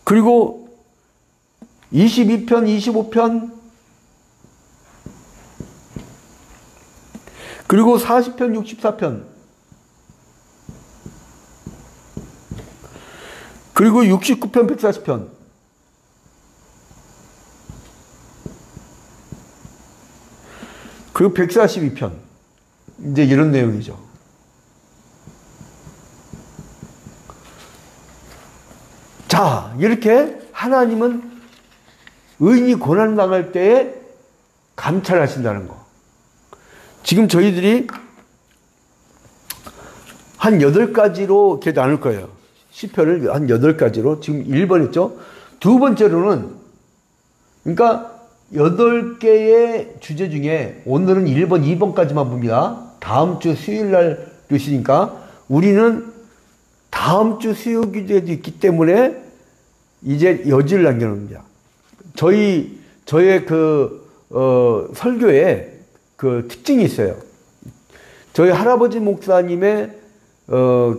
그리고 22편, 25편, 그리고 40편, 64편, 그리고 69편, 140편, 그리고 142편. 이제 이런 내용이죠. 자, 이렇게 하나님은 의인이 고난당할 때에 감찰하신다는 거. 지금 저희들이 한 8가지로 이렇게 나눌 거예요. 시편을 한 8가지로. 지금 1번 했죠. 두 번째로는, 그러니까 8개의 주제 중에 오늘은 1번, 2번까지만 봅니다. 다음 주 수요일 날 교시니까 우리는 다음 주 수요 기도에도 있기 때문에 이제 여지를 남겨놓습니다. 저의 설교에 그 특징이 있어요. 저희 할아버지 목사님의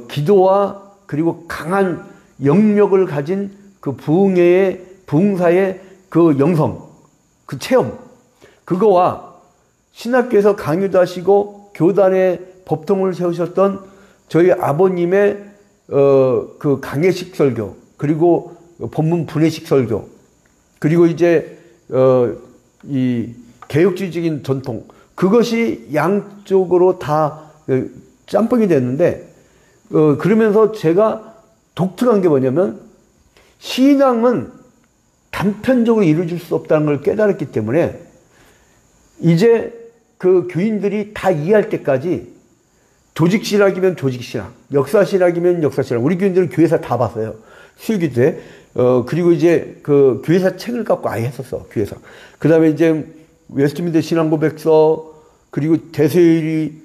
기도와 그리고 강한 영역을 가진 그 부흥사의 그 영성, 그 체험, 그거와 신학교에서 강의도 하시고 교단의 법통을 세우셨던 저희 아버님의 그 강해식 설교, 그리고 본문 분해식 설교, 그리고 이제 이 개혁주의적인 전통, 그것이 양쪽으로 다 짬뽕이 됐는데, 그러면서 제가 독특한 게 뭐냐면, 신앙은 단편적으로 이루어질 수 없다는 걸 깨달았기 때문에 이제 그 교인들이 다 이해할 때까지 조직신학이면 조직신학, 역사신학이면 역사신학, 우리 교인들은 교회사 다 봤어요. 수요기 때. 그리고 이제 그 교회사 책을 갖고 아예 했었어, 교회사. 그 다음에 이제 웨스트민스터 신앙고백서, 그리고 대소요리,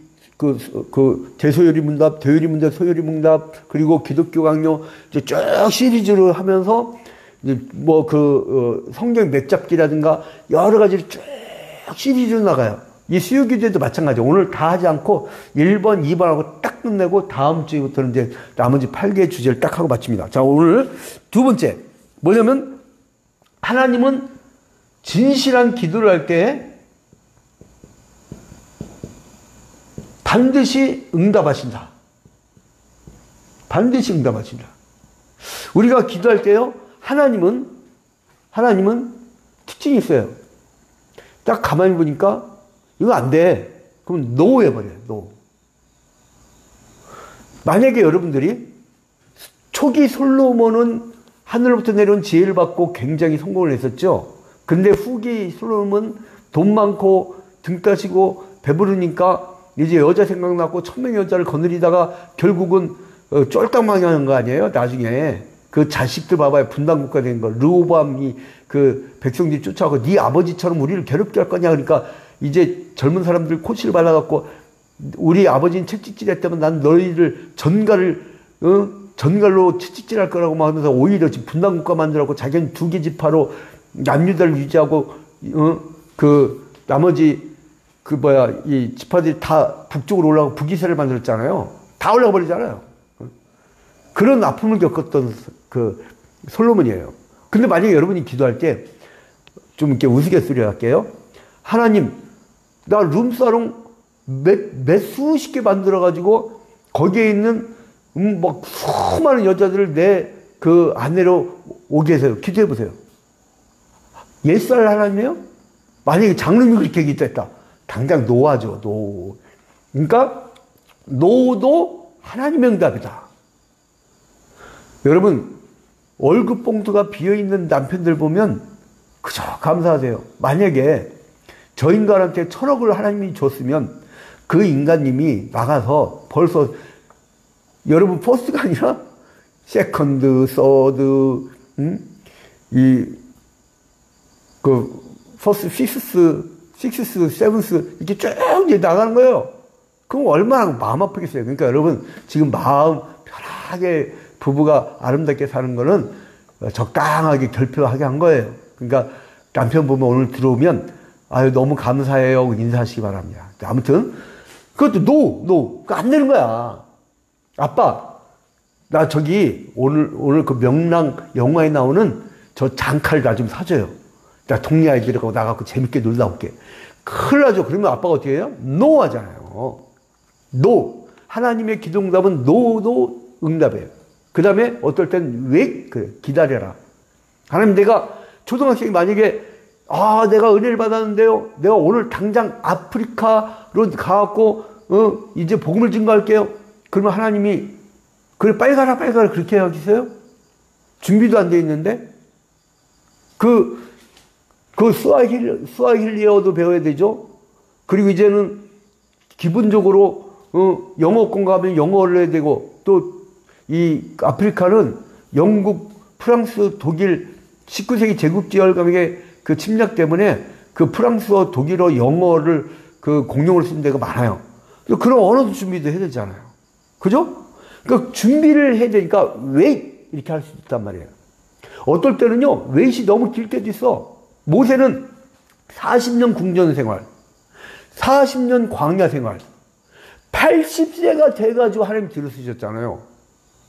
대소요리 문답, 대요리 문답, 소요리 문답, 그리고 기독교 강요, 이제 쭉 시리즈로 하면서 이제 성경 맺잡기라든가 여러 가지를 쭉 시리즈로 나가요. 이 수요기도에도 마찬가지예요. 오늘 다 하지 않고 1번, 2번 하고 딱 끝내고 다음 주부터는 이제 나머지 8개의 주제를 딱 하고 마칩니다. 자, 오늘 두 번째. 뭐냐면, 하나님은 진실한 기도를 할 때 반드시 응답하신다. 반드시 응답하신다. 우리가 기도할 때요, 하나님은 특징이 있어요. 딱 가만히 보니까 이거 안 돼. 그럼 노 해버려요. 노. 만약에 여러분들이 초기 솔로몬은 하늘로부터 내려온 지혜를 받고 굉장히 성공을 했었죠. 근데 후기 솔로몬은 돈 많고 등 따시고 배부르니까 이제 여자 생각나고 천명의 여자를 거느리다가 결국은 쫄딱망하는 거 아니에요? 나중에. 그 자식들 봐봐요. 분단국가 된 거. 르호보암이 그 백성들이 쫓아가고 네 아버지처럼 우리를 괴롭게 할 거냐. 그러니까 이제 젊은 사람들 코치를 발라갖고 우리 아버지는 채찍질 했다면 난 너희를 전갈로 채찍질 할 거라고 막 하면서 오히려 지금 분단국가 만들라고 자기는 2개 지파로 남유다를 유지하고 나머지 이 지파들이 다 북쪽으로 올라가고 북이스라엘을 만들었잖아요. 다 올라가 버리잖아요. 그런 아픔을 겪었던 그 솔로몬이에요. 근데 만약에 여러분이 기도할 때 좀 이렇게 우스갯소리 할게요. 하나님, 나 룸사롱 몇 수십 개 만들어가지고 거기에 있는 막 수많은 여자들을 내 그 아내로 오게 해서요. 기도해 보세요. 예스할 하나님이에요? 만약에 장로님이 그렇게 기도했다. 당장 노하죠. 노. 그러니까 노도 하나님의 응답이다. 여러분, 월급 봉투가 비어있는 남편들 보면 그저 감사하세요. 만약에 저 인간한테 1,000억을 하나님이 줬으면 그 인간님이 나가서 벌써 여러분 퍼스트가 아니라 세컨드, 서드, 퍼스트, 식스스, 세븐스 이렇게 쭉 이제 나가는 거예요. 그럼 얼마나 마음 아프겠어요. 그러니까 여러분 지금 마음 편하게 부부가 아름답게 사는 거는 적당하게 결핍하게 한 거예요. 그러니까 남편분 오늘 들어오면 아유 너무 감사해요 인사하시기 바랍니다. 아무튼 그것도 안 되는 거야. 아빠 나 저기 오늘 그 명랑 영화에 나오는 저 장칼 나 좀 사줘요. 나 동네 아이들하고 나가고 재밌게 놀다 올게. 큰일 나죠. 그러면 아빠가 어떻게 해요? 노 하잖아요. 노. 하나님의 기도응답은 노 응답이에요. 그 다음에 어떨 땐 왜? 그래, 기다려라. 하나님 내가 초등학생이 만약에 내가 은혜를 받았는데요. 내가 오늘 당장 아프리카로 가갖고 이제 복음을 증거할게요. 그러면 하나님이 그래 빨리 가라 그렇게 하겠어요? 준비도 안 돼 있는데 그 스와힐리어도 배워야 되죠. 그리고 이제는 기본적으로 영어권 가면 영어를 해야 되고 또 이 아프리카는 영국, 프랑스, 독일 19세기 제국지열감의 그 침략 때문에 그 프랑스어, 독일어, 영어를 그 공용을 쓰는 데가 많아요. 그런 언어도 준비도 해야 되잖아요. 그죠? 그러니까 준비를 해야 되니까 웨이 이렇게 할 수 있단 말이에요. 어떨 때는요 웨이시 너무 길 때도 있어. 모세는 40년 궁전 생활, 40년 광야 생활, 80세가 돼가지고 하나님 들으시셨잖아요.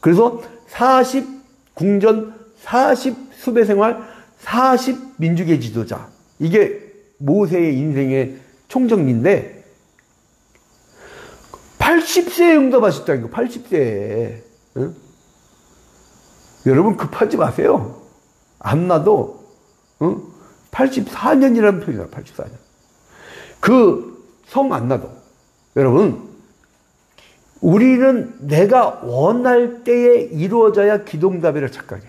그래서 40 궁전, 40 수배 생활, 40 민족의 지도자. 이게 모세의 인생의 총정리인데 80세에 응답하셨다니까. 80세에. 응? 여러분 급하지 마세요. 안 나도 84년이라는 표현이다. 84년. 그 성 안 나도. 여러분 우리는 내가 원할 때에 이루어져야 기도응답이라 착각해.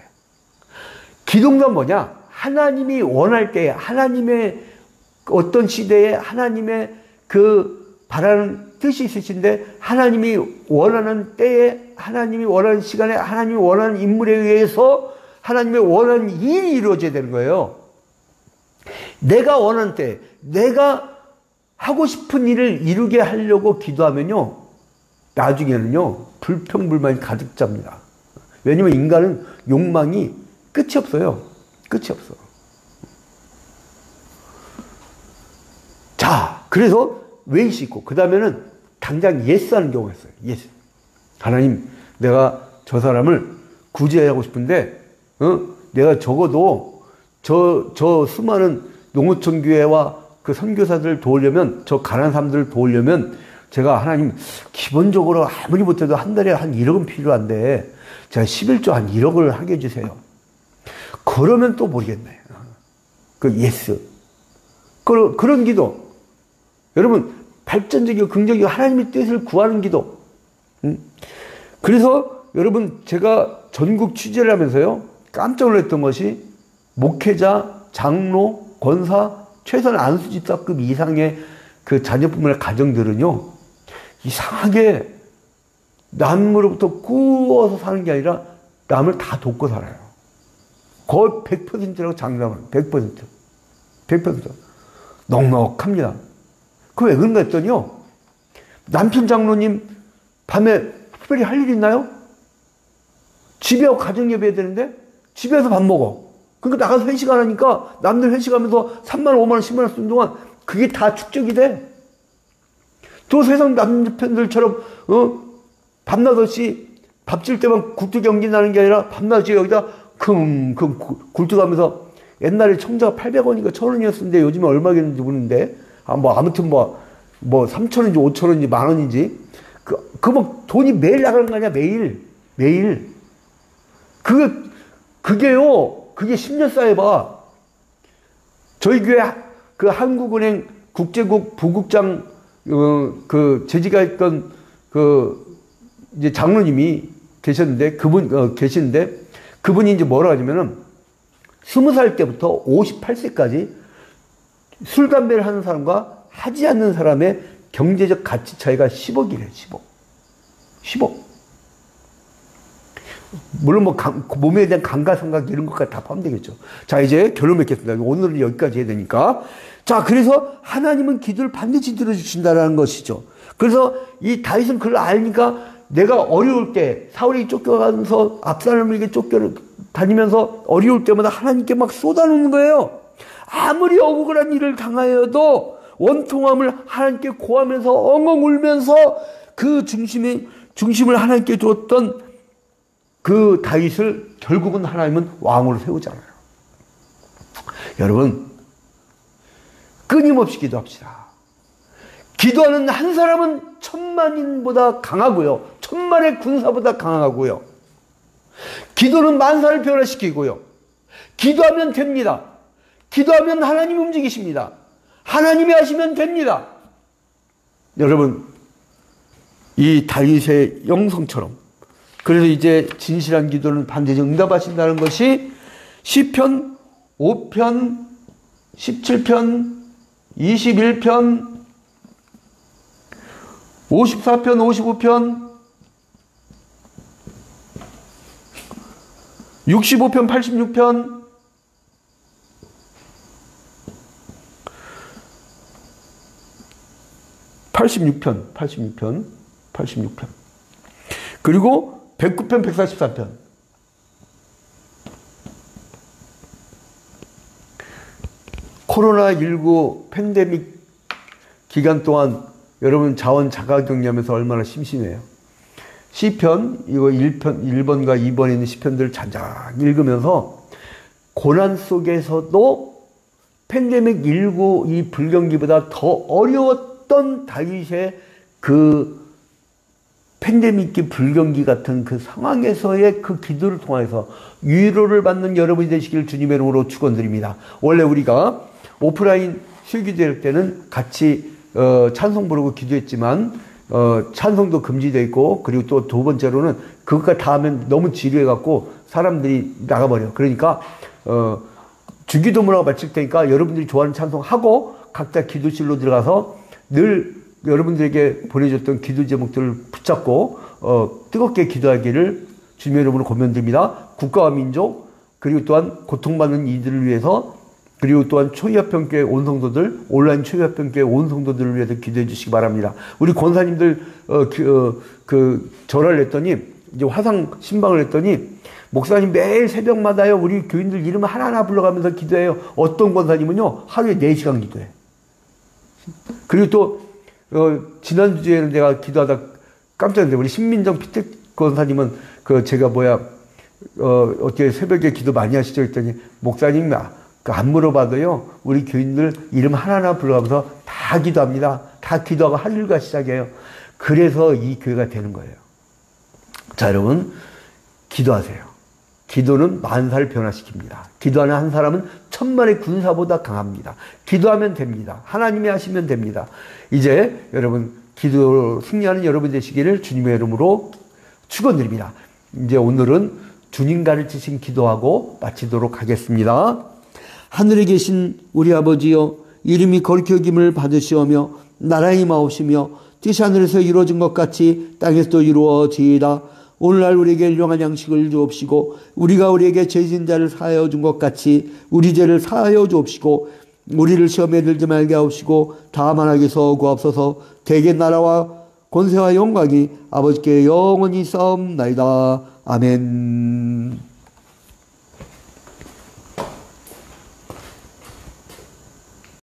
기도응답 뭐냐? 하나님이 원할 때에 하나님의 어떤 시대에 하나님의 그 바라는 뜻이 있으신데 하나님이 원하는 때에 하나님이 원하는 시간에 하나님이 원하는 인물에 의해서 하나님의 원하는 일이 이루어져야 되는 거예요. 내가 원하는 때 내가 하고 싶은 일을 이루게 하려고 기도하면요 나중에는요 불평불만이 가득 잡니다. 왜냐면 인간은 욕망이 끝이 없어요. 끝이 없어. 자, 그래서 웨이시 있고 그 다음에는 당장 예스 하는 경우가 있어요. 예스. 하나님 내가 저 사람을 구제하고 싶은데 내가 적어도 저 수많은 농어촌 교회와 그 선교사들을 도우려면 저 가난한 사람들을 도우려면 제가 하나님 기본적으로 아무리 못해도 한 달에 한 1억은 필요한데 제가 11조 한 1억을 하게 해주세요. 그러면 또 모르겠네. 그 예스. 그런 기도. 여러분 발전적이고 긍정적이고 하나님의 뜻을 구하는 기도. 그래서 여러분 제가 전국 취재를 하면서요 깜짝 놀랐던 것이 목회자, 장로, 권사, 최소한 안수집사급 이상의 그 자녀뿐만 가정들은요 이상하게 남으로부터 꾸어서 사는 게 아니라 남을 다 돕고 살아요. 거의 100%라고 장담은 100%. 넉넉합니다. 그 왜 그런가 했더니요. 남편 장로님 밤에 특별히 할 일 있나요? 집에 가정 예배해야 되는데 집에서 밥 먹어. 그러니까 나가서 회식 안 하니까 남들 회식하면서 3만 원, 5만 원, 10만 원 쓰는 동안 그게 다 축적이 돼. 또 세상 남편들처럼 밤낮없이 밥질 때만 굴뚝 연기 나는 게 아니라 밤낮이 여기다 킁킁 굴뚝하면서 옛날에 청자가 800원인가 1000원이었는데 요즘에 얼마겠는지 모르는데 아무튼 3,000원인지 5,000원인지 만원인지 뭐 돈이 매일 나가는 거 아니야. 매일 그게 10년 쌓여봐. 저희 교회 그 한국은행 국제국 부국장 그 재직가 있던 그 이제 장로님이 계셨는데 그분이 이제 뭐라 하냐면은 20살 때부터 58세까지 술, 담배를 하는 사람과 하지 않는 사람의 경제적 가치 차이가 10억이래요. 10억. 10억. 물론 뭐 몸에 대한 감가상각 이런 것까지 다 포함되겠죠. 자, 이제 결론 맺겠습니다. 오늘은 여기까지 해야 되니까. 자, 그래서 하나님은 기도를 반드시 들어주신다는 것이죠. 그래서 이 다윗은 그걸 알니까 내가 어려울 때, 사울이 쫓겨가면서 압살롬에게 쫓겨다니면서 어려울 때마다 하나님께 막 쏟아놓는 거예요. 아무리 억울한 일을 당하여도 원통함을 하나님께 고하면서 엉엉 울면서 그 중심을 하나님께 두었던 그 다윗을 결국은 하나님은 왕으로 세우잖아요. 여러분, 끊임없이 기도합시다. 기도하는 한 사람은 천만인보다 강하고요. 천만의 군사보다 강하고요. 기도는 만사를 변화시키고요. 기도하면 됩니다. 기도하면 하나님이 움직이십니다. 하나님이 하시면 됩니다. 여러분, 이 다윗의 영성처럼 그래서 이제 진실한 기도는 반드시 응답하신다는 것이 시편 5편, 17편, 21편, 54편, 55편, 65편, 86편, 86편. 그리고 109편, 144편. 코로나19 팬데믹 기간 동안 여러분 자원 자가격리하면서 얼마나 심심해요. 시편, 이거 1번과 2번에 있는 시편들을 잔잔 읽으면서 고난 속에서도 팬데믹19 이 불경기보다 더 어려웠던 다윗의 그 팬데믹기 불경기 같은 그 상황에서의 그 기도를 통해서 위로를 받는 여러분이 되시길 주님의 이름으로 축원드립니다. 원래 우리가 오프라인 실기도회 때는 같이 찬송 부르고 기도했지만 찬송도 금지되어 있고 그리고 또 두 번째로는 그것까지 다 하면 너무 지루해갖고 사람들이 나가버려. 그러니까 주기도문하고 마칠 테니까 여러분들이 좋아하는 찬송 하고 각자 기도실로 들어가서 늘 여러분들에게 보내줬던 기도 제목들을 붙잡고 뜨겁게 기도하기를 주님의 이름으로 권면드립니다. 국가와 민족 그리고 또한 고통받는 이들을 위해서 그리고 또한 초이합평교회 온 성도들 온라인 초이합평교회 온 성도들을 위해서 기도해 주시기 바랍니다. 우리 권사님들 전화를 했더니 이제 화상 신방을 했더니 목사님 매일 새벽마다요 우리 교인들 이름 하나하나 불러가면서 기도해요. 어떤 권사님은요 하루에 4시간 기도해. 그리고 또 지난주에는 내가 기도하다 깜짝 놀랐는데 우리 신민정 피택 권사님은 제가 어떻게 새벽에 기도 많이 하시죠? 했더니 목사님 안 물어봐도요 우리 교인들 이름 하나하나 불러가면서 다 기도합니다. 다 기도하고 할일과 시작해요. 그래서 이 교회가 되는 거예요. 자, 여러분 기도하세요. 기도는 만사를 변화시킵니다. 기도하는 한 사람은 천만의 군사보다 강합니다. 기도하면 됩니다. 하나님이 하시면 됩니다. 이제 여러분 기도 승리하는 여러분 되시기를 주님의 이름으로 축원드립니다. 이제 오늘은 주님 가르치신 기도하고 마치도록 하겠습니다. 하늘에 계신 우리 아버지여 이름이 거룩히 여김을 받으시오며 나라의 임하옵시며 뜻이 하늘에서 이루어진 것 같이 땅에서도 이루어지이다. 오늘날 우리에게 일용할 양식을 주옵시고 우리가 우리에게 죄진 자를 사하여 준 것 같이 우리 죄를 사하여 주옵시고 우리를 시험에 들지 말게 하옵시고 다만 악에서 구하옵소서. 대개 나라와 권세와 영광이 아버지께 영원히 싸움나이다. 아멘.